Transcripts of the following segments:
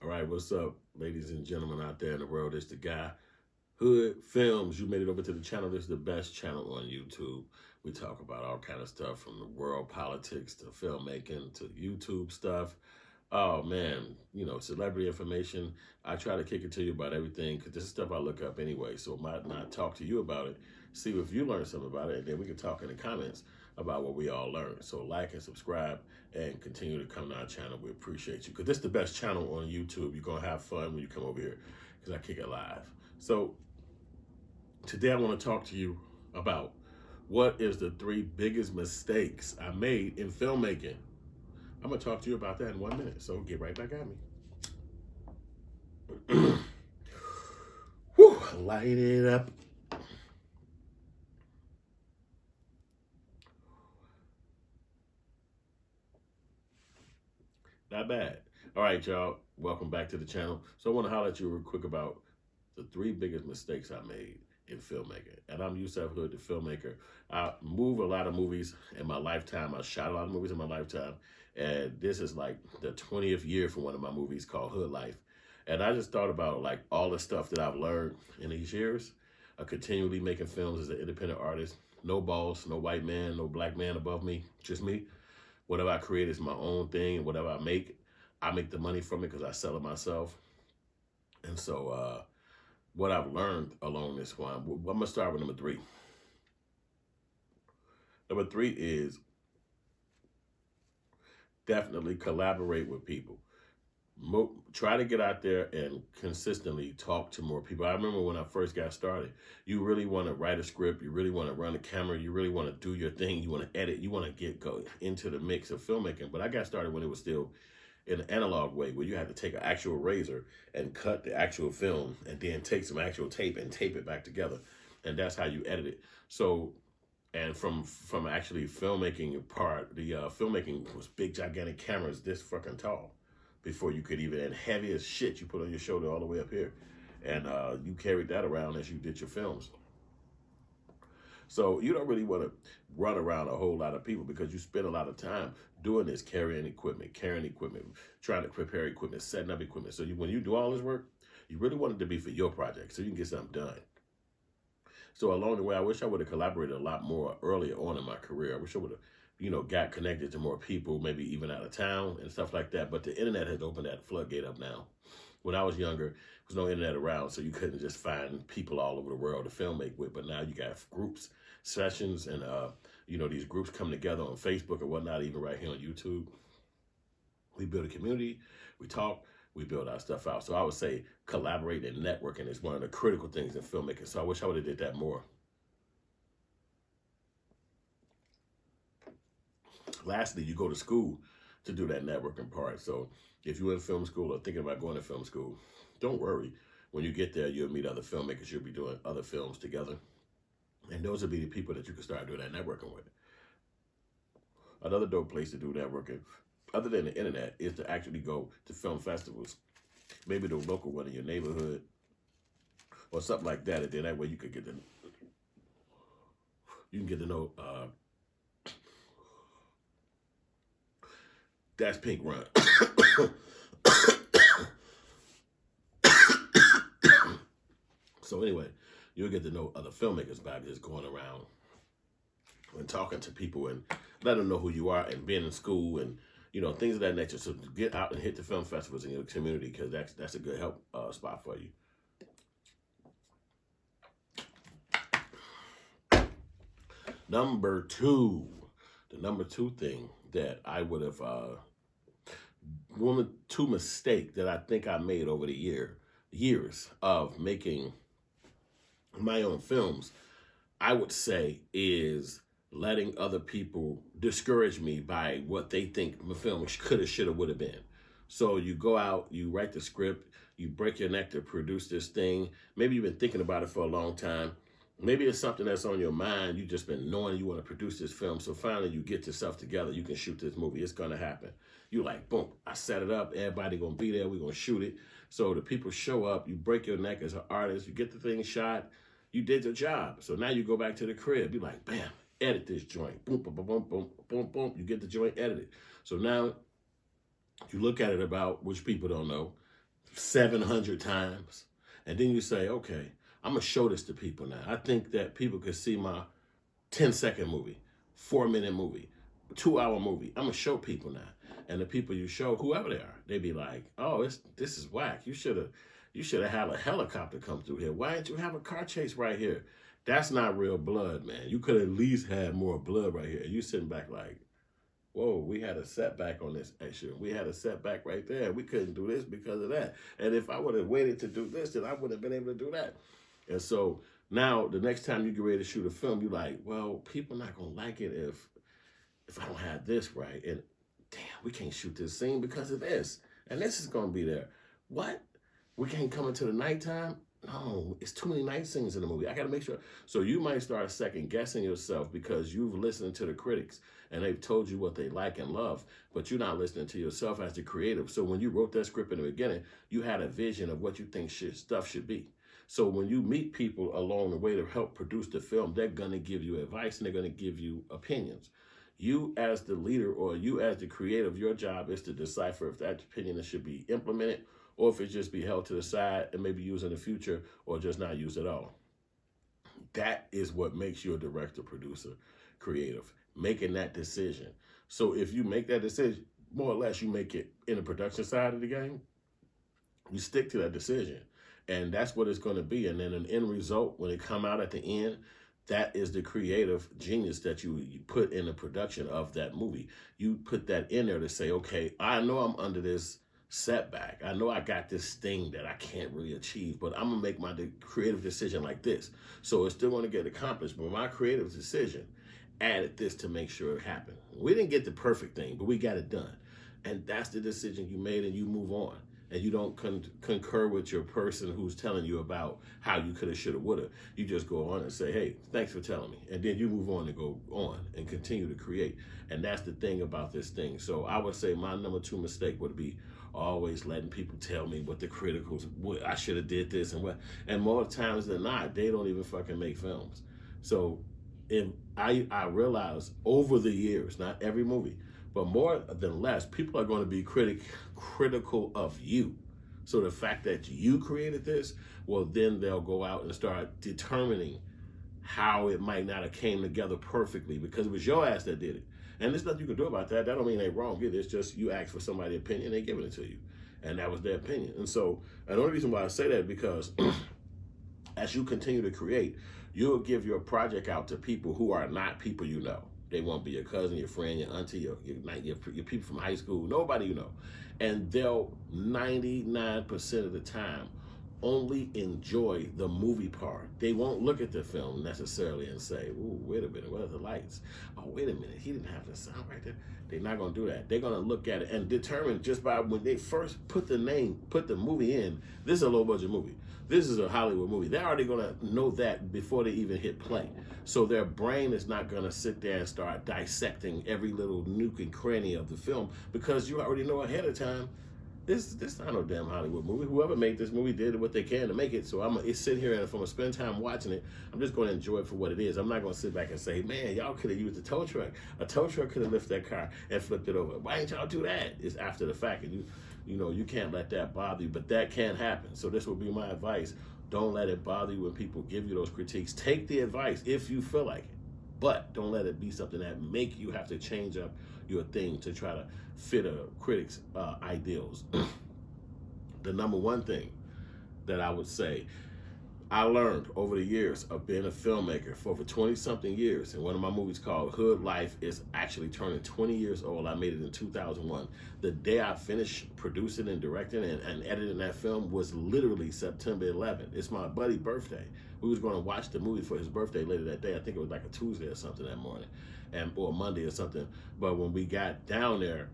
All right, what's up, ladies and gentlemen out there in the world? It's the guy, Hood Films. You made it over to the channel. This is the best channel on YouTube. We talk about all kind of stuff from the world politics to filmmaking to YouTube stuff. Oh, man, you know, celebrity information. I try to kick it to you about everything because this is stuff I look up anyway, so I might not talk to you about it. See if you learn something about it, and then we can talk in the comments about what we all learned. So like and subscribe and continue to come to our channel. We appreciate you because this is the best channel on YouTube. You're going to have fun when you come over here because I kick it live. So today I want to talk to you about what is the 3 biggest mistakes I made in filmmaking. I'm going to talk to you about that in 1 minute, so get right back at me. Whew, light it up. Not bad. All right, y'all. Welcome back to the channel. So I want to holler at you real quick about the 3 biggest mistakes I made in filmmaking. And I'm Yusef Hood, the filmmaker. I move a lot of movies in my lifetime. I shot a lot of movies in my lifetime. And this is like the 20th year for one of my movies called Hood Life. And I just thought about like all the stuff that I've learned in these years. Continually making films as an independent artist. No boss, no white man, no black man above me, just me. Whatever I create is my own thing, and whatever I make the money from it because I sell it myself. And so what I've learned along this one, I'm going to start with number 3. Number 3 is definitely collaborate with people. Try to get out there and consistently talk to more people. I remember when I first got started, you really want to write a script, you really want to run a camera, you really want to do your thing, you want to edit, you want to go into the mix of filmmaking. But I got started when it was still in an analog way where you had to take an actual razor and cut the actual film and then take some actual tape and tape it back together. And that's how you edit it. So, and from actually filmmaking part, the filmmaking was big, gigantic cameras this fucking tall. Before you could even, and heavy as shit you put on your shoulder all the way up here. And you carried that around as you did your films. So you don't really want to run around a whole lot of people because you spend a lot of time doing this, carrying equipment, trying to prepare equipment, setting up equipment. So when you do all this work, you really want it to be for your project so you can get something done. So along the way, I wish I would have collaborated a lot more earlier on in my career. I wish I would have got connected to more people, maybe even out of town and stuff like that. But the internet has opened that floodgate up now. When I was younger, there was no internet around, so you couldn't just find people all over the world to filmmake with. But now you got groups, sessions, and these groups come together on Facebook and whatnot, even right here on YouTube. We build a community, we talk, we build our stuff out. So I would say collaborate and networking is one of the critical things in filmmaking. So I wish I would have did that more. Lastly, you go to school to do that networking part. So if you're in film school or thinking about going to film school, don't worry. When you get there, you'll meet other filmmakers. You'll be doing other films together. And those will be the people that you can start doing that networking with. Another dope place to do networking, other than the internet, is to actually go to film festivals. Maybe the local one in your neighborhood or something like that. And then that way you can get to know That's Pink Run. So anyway, you'll get to know other filmmakers by just going around and talking to people and letting them know who you are and being in school and, things of that nature. So get out and hit the film festivals in your community because that's a good help spot for you. Number 2, the number 2 thing that I would have, 2 mistake that I think I made over the years of making my own films, I would say is letting other people discourage me by what they think my film could have, should have, would have been. So you go out, you write the script, you break your neck to produce this thing. Maybe you've been thinking about it for a long time. Maybe it's something that's on your mind. You've just been knowing you want to produce this film. So finally you get yourself together. You can shoot this movie. It's going to happen. You like, boom, I set it up. Everybody going to be there. We're going to shoot it. So the people show up. You break your neck as an artist. You get the thing shot. You did your job. So now you go back to the crib. Be like, bam, edit this joint. Boom, boom, boom, boom, boom, boom, boom. You get the joint edited. So now you look at it about, which people don't know, 700 times. And then you say, okay, I'm going to show this to people now. I think that people could see my 10-second movie, 4-minute movie, 2-hour movie. I'm going to show people now. And the people you show, whoever they are, they be like, oh, this is whack. You should have had a helicopter come through here. Why didn't you have a car chase right here? That's not real blood, man. You could at least have more blood right here. You sitting back like, whoa, we had a setback on this issue. We had a setback right there. We couldn't do this because of that. And if I would have waited to do this, then I wouldn't have been able to do that. And so now the next time you get ready to shoot a film, you're like, well, people not going to like it if I don't have this right. And damn, we can't shoot this scene because of this. And this is going to be there. What? We can't come into the nighttime? No, it's too many night scenes in the movie. I got to make sure. So you might start second guessing yourself because you've listened to the critics and they've told you what they like and love, but you're not listening to yourself as the creative. So when you wrote that script in the beginning, you had a vision of what you think stuff should be. So when you meet people along the way to help produce the film, they're going to give you advice and they're going to give you opinions. You as the leader or you as the creative, your job is to decipher if that opinion should be implemented or if it just be held to the side and maybe used in the future or just not used at all. That is what makes you a director, producer, creative, making that decision. So if you make that decision, more or less you make it in the production side of the game, you stick to that decision. And that's what it's going to be. And then an end result, when it come out at the end, that is the creative genius that you put in the production of that movie. You put that in there to say, okay, I know I'm under this setback. I know I got this thing that I can't really achieve, but I'm going to make my creative decision like this. So it's still going to get accomplished, but my creative decision added this to make sure it happened. We didn't get the perfect thing, but we got it done. And that's the decision you made, and you move on. And you don't concur with your person who's telling you about how you coulda, shoulda, woulda. You just go on and say, hey, thanks for telling me. And then you move on and go on and continue to create. And that's the thing about this thing. So I would say my number 2 mistake would be always letting people tell me what the criticals, what I should have did this and what. And more times than not, they don't even fucking make films. So if I realize over the years, not every movie, but more than less, people are going to be critical of you. So the fact that you created this, well, then they'll go out and start determining how it might not have came together perfectly because it was your ass that did it. And there's nothing you can do about that. That don't mean they're wrong either. It's just you asked for somebody's opinion, they giving it to you. And that was their opinion. And so, and the only reason why I say that is because as you continue to create, you'll give your project out to people who are not people you know. They won't be your cousin, your friend, your auntie, your people from high school, nobody you know. And they'll 99% of the time only enjoy the movie part. They won't look at the film necessarily and say, ooh, wait a minute, what are the lights? Oh, wait a minute, he didn't have the sound right there. They're not gonna do that. They're gonna look at it and determine just by when they first put the movie in, this is a low budget movie. This is a Hollywood movie. They're already gonna know that before they even hit play. So their brain is not gonna sit there and start dissecting every little nook and cranny of the film because you already know ahead of time, this not no damn Hollywood movie. Whoever made this movie did what they can to make it. So I'm gonna sit here and if I'm gonna spend time watching it, I'm just gonna enjoy it for what it is. I'm not gonna sit back and say, man, y'all could have used a tow truck. A tow truck could have lifted that car and flipped it over. Why didn't y'all do that? It's after the fact, and you know, you can't let that bother you, but that can happen. So this would be my advice. Don't let it bother you when people give you those critiques. Take the advice if you feel like it, but don't let it be something that make you have to change up your thing to try to fit a critic's ideals. The number one thing that I would say, I learned over the years of being a filmmaker for over 20-something years, and one of my movies called Hood Life is actually turning 20 years old. I made it in 2001. The day I finished producing and directing and editing that film was literally September 11th. It's my buddy's birthday. We was going to watch the movie for his birthday later that day. I think it was like a Tuesday or something that morning, or Monday or something. But when we got down there,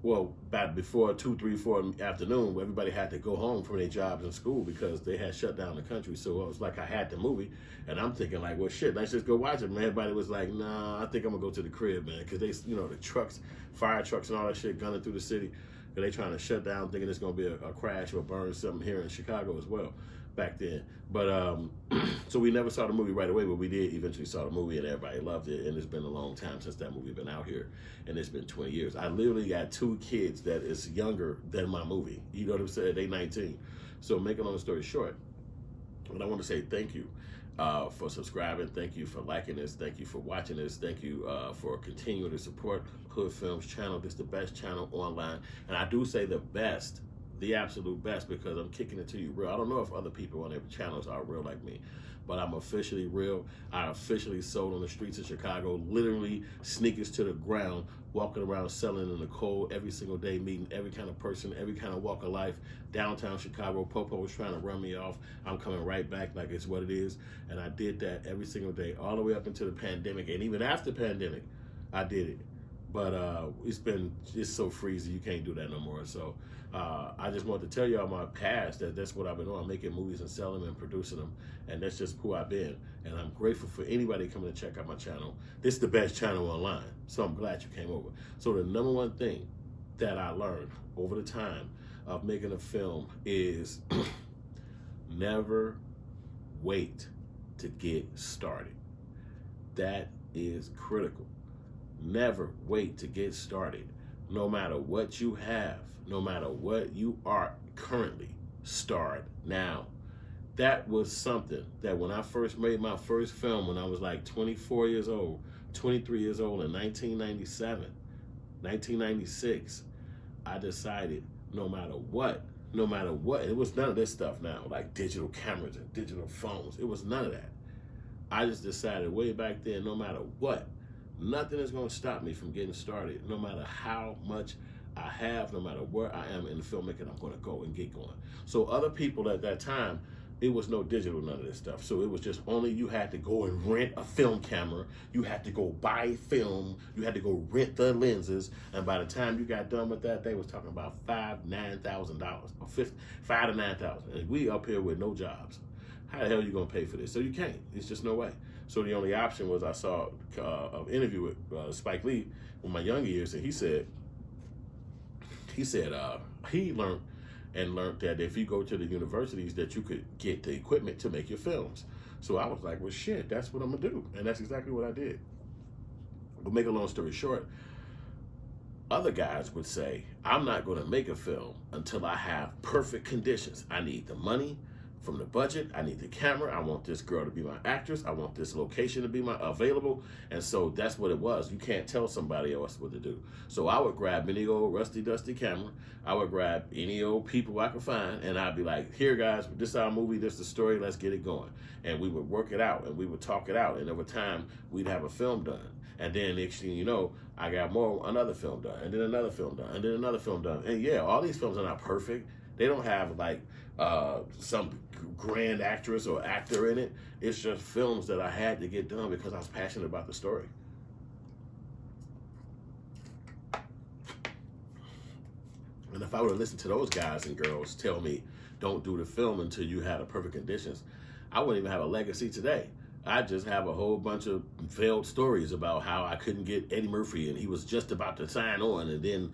well, about before 2, 3, 4 afternoon, everybody had to go home from their jobs and school because they had shut down the country. So it was like I had the movie, and I'm thinking like, well, shit, let's just go watch it. And everybody was like, nah, I think I'm gonna go to the crib, man, because they, you know, the trucks, fire trucks and all that shit gunning through the city. They trying to shut down, thinking it's going to be a crash or burn something here in Chicago as well back then. But so we never saw the movie right away, but we did eventually saw the movie, and everybody loved it. And it's been a long time since that movie been out here, and it's been 20 years. I literally got 2 kids that is younger than my movie. You know what I'm saying? They 19. So making a long story short, and I want to say thank you for subscribing. Thank you for liking this. Thank you for watching this. Thank you for continuing to support Hood Films channel. This is the best channel online. And I do say the best, the absolute best, because I'm kicking it to you real. I don't know if other people on their channels are real like me, but I'm officially real. I officially sold on the streets of Chicago, literally sneakers to the ground, walking around selling in the cold every single day, meeting every kind of person, every kind of walk of life. Downtown Chicago, Popo was trying to run me off. I'm coming right back like it's what it is. And I did that every single day, all the way up into the pandemic. And even after the pandemic, I did it. But it's so freezy, you can't do that no more. So I just want to tell y'all my past, that's what I've been on, making movies and selling them and producing them. And that's just who I've been. And I'm grateful for anybody coming to check out my channel. This is the best channel online, so I'm glad you came over. So the number one thing that I learned over the time of making a film is never wait to get started. That is critical. Never wait to get started. No matter what you have, no matter what you are currently, start now. That was something that when I first made my first film, when I was like 24 years old, 23 years old in 1997, 1996, I decided no matter what, it was none of this stuff now, like digital cameras and digital phones. It was none of that. I just decided way back then, no matter what, nothing is going to stop me from getting started. No matter how much I have, no matter where I am in the filmmaking, I'm going to go and get going. So other people at that time, it was no digital, none of this stuff. So it was just only you had to go and rent a film camera. You had to go buy film. You had to go rent the lenses. And by the time you got done with that, they was talking about $9,000 or $5,000 to $9,000. And we up here with no jobs. How the hell are you going to pay for this? So you can't. It's just no way. So the only option was I saw an interview with Spike Lee in my younger years, and he said he learned that if you go to the universities that you could get the equipment to make your films. So I was like, well, shit, that's what I'm gonna do. And that's exactly what I did. But make a long story short, other guys would say, I'm not gonna make a film until I have perfect conditions. I need the money from the budget. I need the camera. I want this girl to be my actress. I want this location to be available. And so that's what it was. You can't tell somebody else what to do. So I would grab any old rusty, dusty camera. I would grab any old people I could find. And I'd be like, here, guys, this is our movie. This is the story. Let's get it going. And we would work it out and we would talk it out. And over time, we'd have a film done. And then next thing you know, I got another film done. And then another film done. And then another film done. And yeah, all these films are not perfect. They don't have like some grand actress or actor in it. It's just films that I had to get done because I was passionate about the story. And if I would have listened to those guys and girls tell me, don't do the film until you had the perfect conditions, I wouldn't even have a legacy today. I just have a whole bunch of failed stories about how I couldn't get Eddie Murphy and he was just about to sign on and then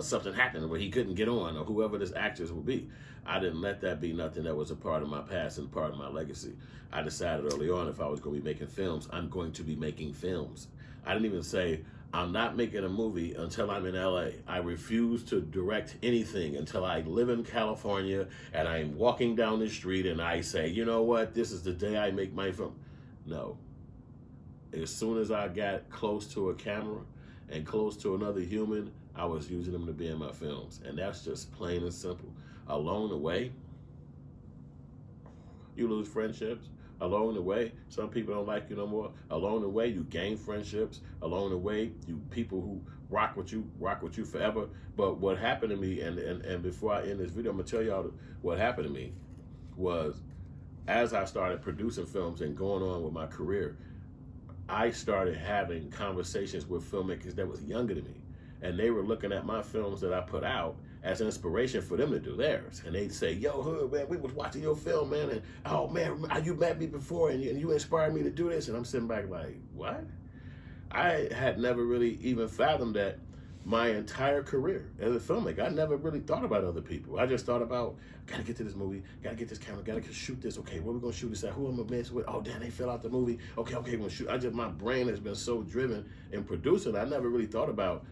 something happened where he couldn't get on, or whoever this actress would be. I didn't let that be nothing that was a part of my past and part of my legacy. I decided early on if I was going to be making films, I'm going to be making films. I didn't even say, I'm not making a movie until I'm in LA. I refuse to direct anything until I live in California and I'm walking down the street and I say, you know what, this is the day I make my film. No. As soon as I got close to a camera and close to another human, I was using them to be in my films. And that's just plain and simple. Along the way, you lose friendships. Along the way, some people don't like you no more. Along the way, you gain friendships. Along the way, people who rock with you forever. But what happened to me, and before I end this video, I'm gonna tell y'all what happened to me was, as I started producing films and going on with my career, I started having conversations with filmmakers that was younger than me. And they were looking at my films that I put out as an inspiration for them to do theirs. And they'd say, yo, Hood, man, we was watching your film, man, and oh, man, you met me before, and you inspired me to do this. And I'm sitting back like, what? I had never really even fathomed that my entire career as a filmmaker. I never really thought about other people. I just thought about, gotta get to this movie, gotta get this camera, gotta shoot this. Okay, where we gonna shoot this at? Who am I mess with? Oh, damn, they fell out the movie. Okay, we're gonna shoot. My brain has been so driven in producing. I never really thought about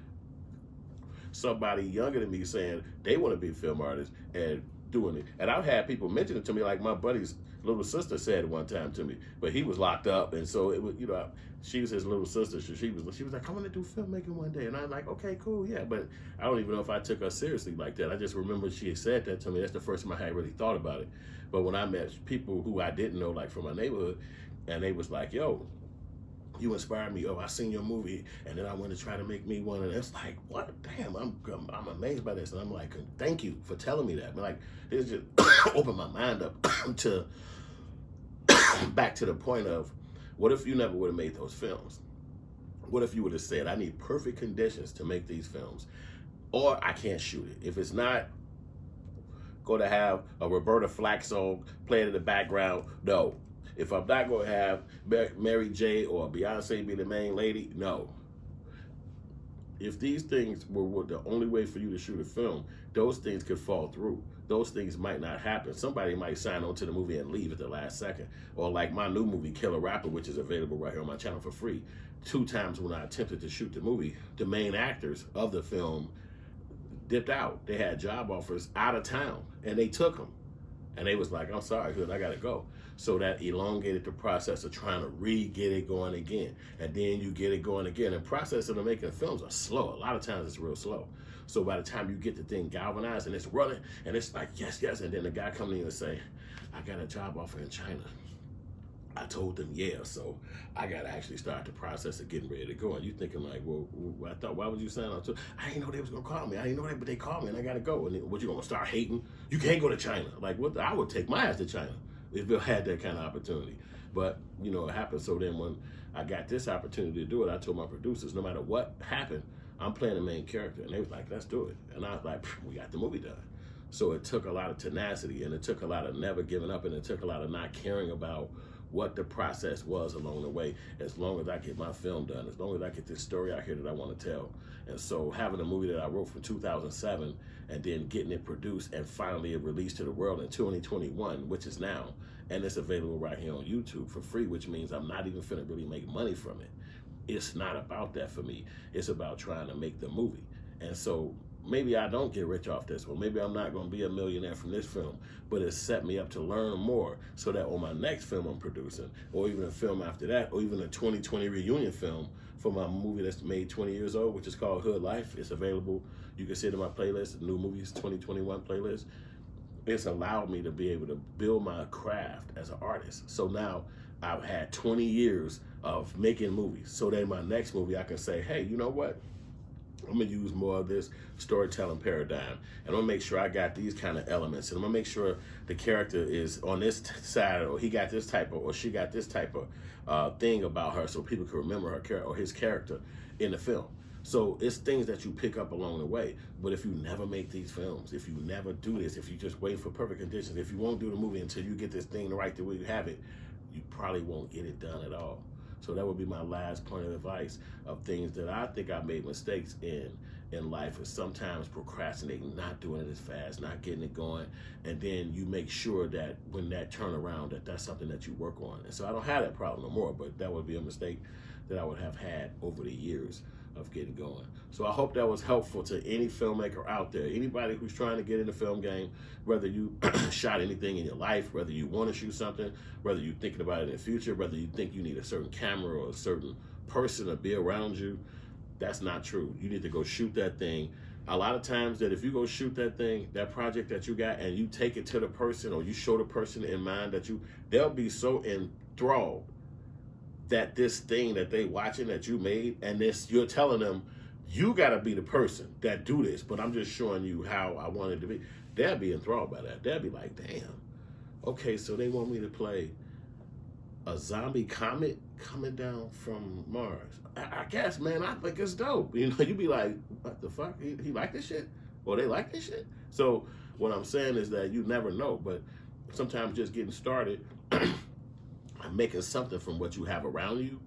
somebody younger than me saying they want to be a film artist and doing it. And I've had people mention it to me, like my buddy's little sister said one time to me, but he was locked up, and so it was, you know, she was his little sister. So she was like, I want to do filmmaking one day, and I'm like, okay, cool, yeah. But I don't even know if I took her seriously like that. I just remember she had said that to me. That's the first time I had really thought about it. But when I met people who I didn't know, like from my neighborhood, and they was like, yo, you inspired me. Oh, I seen your movie, and then I want to try to make me one. And it's like, what? Damn, I'm amazed by this. And I'm like, thank you for telling me that. But like, it just opened my mind up to back to the point of, what if you never would have made those films? What if you would have said, I need perfect conditions to make these films, or I can't shoot it? If it's not going to have a Roberta Flack song playing in the background, no. If I'm not going to have Mary J. or Beyonce be the main lady, no. If these things were the only way for you to shoot a film, those things could fall through. Those things might not happen. Somebody might sign on to the movie and leave at the last second. Or like my new movie, Killer Rapper, which is available right here on my channel for free. 2 times when I attempted to shoot the movie, the main actors of the film dipped out. They had job offers out of town, and they took them. And they was like, I'm sorry, Hood, I gotta go. So that elongated the process of trying to get it going again. And then you get it going again. And process of making films are slow. A lot of times it's real slow. So by the time you get the thing galvanized and it's running, and it's like, yes, yes, and then the guy comes in and say, I got a job offer in China. I told them, yeah, so I got to actually start the process of getting ready to go. And you thinking like, well, I thought, why would you sign on to? I didn't know they was going to call me. I didn't know that, but they called me and I got to go. And then, what, you going to start hating? You can't go to China. Like, what? I would take my ass to China if Bill had that kind of opportunity. But, you know, it happened. So then when I got this opportunity to do it, I told my producers, no matter what happened, I'm playing the main character. And they was like, let's do it. And I was like, we got the movie done. So it took a lot of tenacity, and it took a lot of never giving up, and it took a lot of not caring about what the process was along the way, as long as I get my film done, as long as I get this story out here that I want to tell. And so having a movie that I wrote from 2007 and then getting it produced and finally it released to the world in 2021, which is now, and it's available right here on YouTube for free, which means I'm not even finna really make money from it. It's not about that for me. It's about trying to make the movie. And so maybe I don't get rich off this one. Maybe I'm not going to be a millionaire from this film, but it set me up to learn more so that on my next film I'm producing, or even a film after that, or even a 2020 reunion film for my movie that's made 20 years old, which is called Hood Life. It's available. You can see it in my playlist, the New Movies 2021 playlist. It's allowed me to be able to build my craft as an artist. So now I've had 20 years of making movies. So then my next movie, I can say, hey, you know what? I'm gonna use more of this storytelling paradigm, and I'm gonna make sure I got these kind of elements, and I'm gonna make sure the character is on this side, or he got this type of, or she got this type of thing about her, so people can remember her character or his character in the film. So it's things that you pick up along the way. But if you never make these films, if you never do this, if you just wait for perfect conditions, if you won't do the movie until you get this thing right the way you have it, you probably won't get it done at all. So that would be my last point of advice of things that I think I made mistakes in life, is sometimes procrastinating, not doing it as fast, not getting it going. And then you make sure that when that turnaround, that's something that you work on. And so I don't have that problem no more, but that would be a mistake that I would have had over the years of getting going. So I hope that was helpful to any filmmaker out there, anybody who's trying to get in the film game, whether you shot anything in your life, whether you want to shoot something, whether you're thinking about it in the future, whether you think you need a certain camera or a certain person to be around you. That's not true. You need to go shoot that thing. A lot of times that if you go shoot that thing, that project that you got, and you take it to the person, or you show the person in mind that they'll be so enthralled that this thing that they watching that you made, and this, you're telling them, you gotta be the person that do this, but I'm just showing you how I want it to be. They'll be enthralled by that. They'll be like, damn, okay, so they want me to play a zombie comet coming down from Mars. I guess, man, I think it's dope. You know, you be like, what the fuck? He like this shit? Or they like this shit? So what I'm saying is that you never know, but sometimes just getting started, making something from what you have around you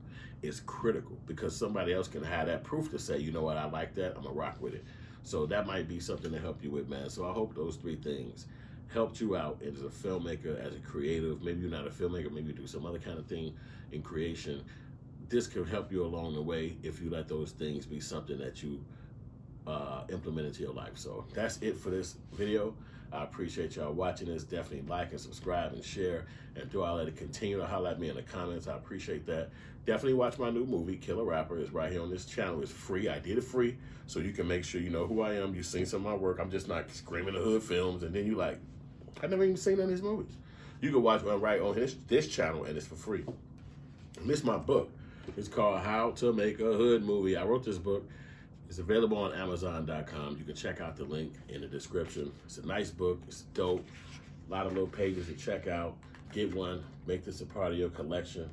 is critical, because somebody else can have that proof to say, you know what, I like that, I'm gonna rock with it. So that might be something to help you with, man. So I hope those 3 things helped you out as a filmmaker, as a creative. Maybe you're not a filmmaker, maybe you do some other kind of thing in creation. This could help you along the way if you let those things be something that you implement into your life. So that's it for this video. I appreciate y'all watching this. Definitely like and subscribe and share, and do all that, and continue to holler at me in the comments. I appreciate that. Definitely watch my new movie, Killer Rapper. It's right here on this channel. It's free. I did it free, so you can make sure you know who I am. You've seen some of my work. I'm just not screaming the hood films, and then you like, I never even seen none of these movies. You can watch one right on this channel, and it's for free. And this is my book. It's called How to Make a Hood Movie. I wrote this book. It's available on Amazon.com. You can check out the link in the description. It's a nice book. It's dope. A lot of little pages to check out. Get one. Make this a part of your collection.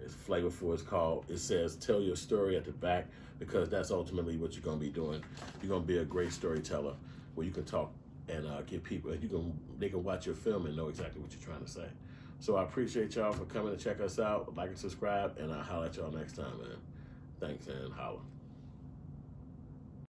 It's flavorful. It says tell your story at the back, because that's ultimately what you're going to be doing. You're going to be a great storyteller where you can talk and get people, they can watch your film and know exactly what you're trying to say. So I appreciate y'all for coming to check us out. Like and subscribe, and I'll holler at y'all next time, man. Thanks, and holla.